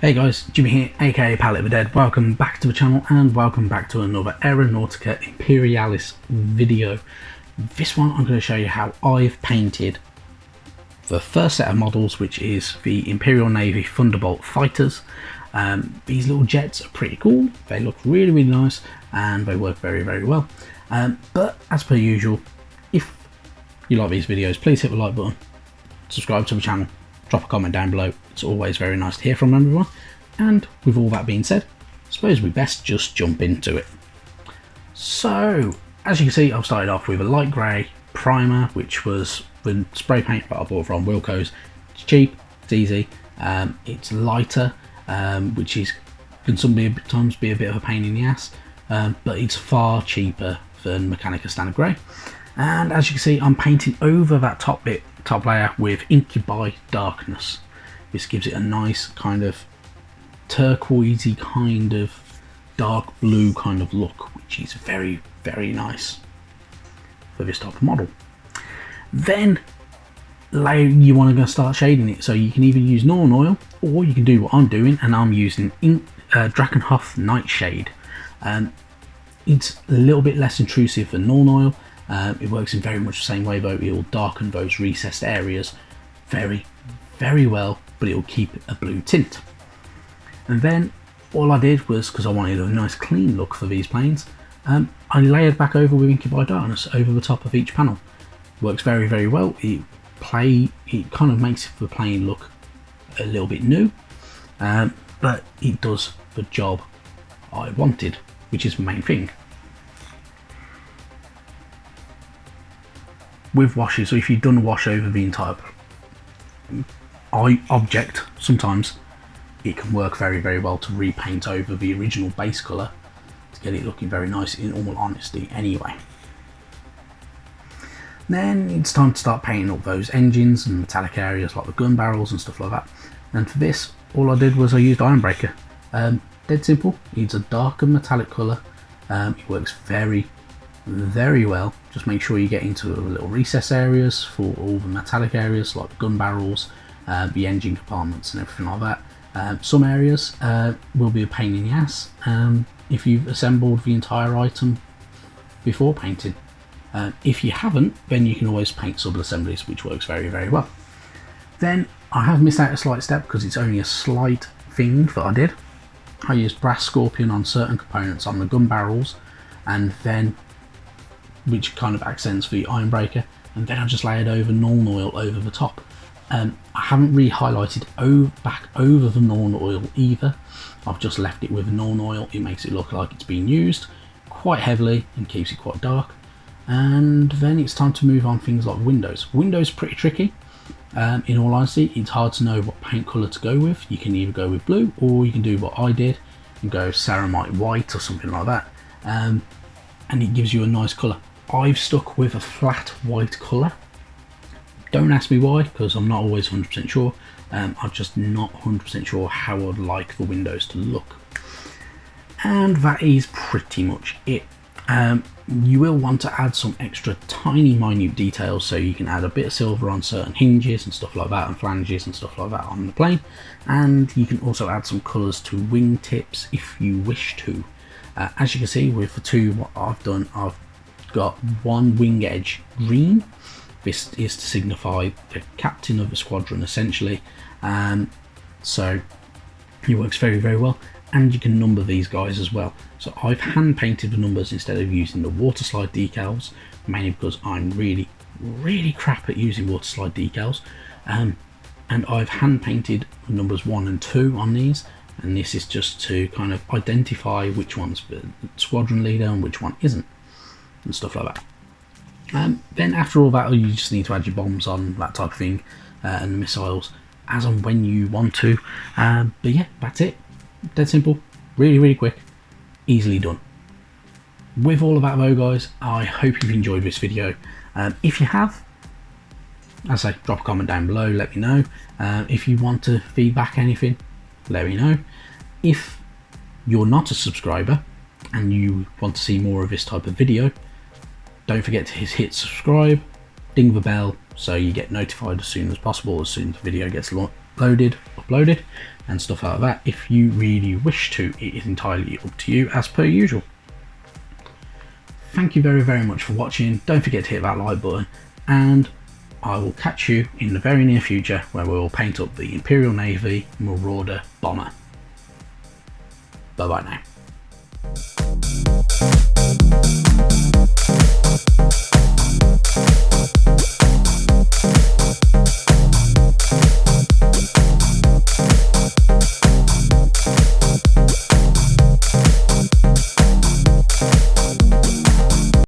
Hey guys, Jimmy here, aka Palette of the Dead. Welcome back to the channel and welcome back to another Aeronautica Imperialis video. This one I'm going to show you how I've painted the first set of models, which is the Imperial Navy Thunderbolt Fighters. These little jets are pretty cool, they look really nice and they work very well. But as per usual, if you like these videos, please hit the like button, subscribe to the channel, drop a comment down below. It's always very nice to hear from everyone. And with all that being said, I suppose we best just jump into it. So, as you can see, I've started off with a light grey primer, which was the spray paint that I bought from Wilko's. It's cheap, it's easy, it's lighter, which can sometimes be a bit of a pain in the ass, but it's far cheaper than Mechanica Standard Grey. And as you can see, I'm painting over that top layer with Incubi Darkness. This gives it a nice kind of turquoisey kind of dark blue kind of look, which is very nice for this type of model. Then you want to go start shading it, so you can either use Norn Oil or you can do what I'm doing, and I'm using Drakenhof Nightshade. It's a little bit less intrusive than Norn Oil. It works in very much the same way, though. It will darken those recessed areas very well, but it will keep a blue tint. And then all I did was, because I wanted a nice clean look for these planes, I layered back over with Incubi Darkness over the top of each panel. Works very well. It kind of makes the plane look a little bit new, but it does the job I wanted, which is the main thing. With washes, so if you've done a wash over the entire object, sometimes it can work very well to repaint over the original base colour to get it looking very nice, in all honesty anyway. Then it's time to start painting up those engines and metallic areas like the gun barrels and stuff like that. And for this, all I did was I used Ironbreaker. Dead simple, it's a darker metallic colour. It works very well. Just make sure you get into the little recess areas for all the metallic areas like the gun barrels, the engine compartments and everything like that. Some areas will be a pain in the ass if you've assembled the entire item before painting. If you haven't, then you can always paint sub-assemblies, which works very well. Then I have missed out a slight step because it's only a slight thing that I did. I used Brass Scorpion on certain components on the gun barrels, and then which kind of accents the Ironbreaker, and then I just layered over Norn Oil over the top. I haven't re-highlighted back over the Norn Oil either. I've just left it with Norn Oil. It makes it look like it's being used quite heavily and keeps it quite dark. And then it's time to move on things like windows. Windows pretty tricky. In all honesty, it's hard to know what paint colour to go with. You can either go with blue, or you can do what I did and go ceramite white or something like that, and it gives you a nice colour. I've stuck with a flat white colour. Don't ask me why, because I'm not always 100% sure. I'm just not 100% sure how I'd like the windows to look. And that is pretty much it. You will want to add some extra tiny minute details, so you can add a bit of silver on certain hinges and stuff like that, and flanges and stuff like that on the plane. And you can also add some colours to wing tips if you wish to. As you can see with the two, what I've done, I've got one wing edge green. This is to signify the captain of the squadron essentially, so it works very well. And you can number these guys as well. So I've hand painted the numbers instead of using the water slide decals, mainly because I'm really crap at using water slide decals, and I've hand painted numbers 1 and 2 on these, and this is just to kind of identify which one's the squadron leader and which one isn't, and stuff like that. Then after all that, you just need to add your bombs on, that type of thing, and the missiles as and when you want to. But yeah, that's it. Dead simple, really quick, easily done. With all of that though, guys, I hope you've enjoyed this video. If you have, as I say, drop a comment down below, let me know. If you want to feedback anything, let me know. If you're not a subscriber and you want to see more of this type of video, don't forget to hit subscribe, ding the bell, so you get notified as soon as possible, as soon as the video gets loaded, uploaded, and stuff like that. If you really wish to, it is entirely up to you, as per usual. Thank you very, very much for watching. Don't forget to hit that like button, and I will catch you in the very near future where we will paint up the Imperial Navy Marauder bomber. Bye bye now.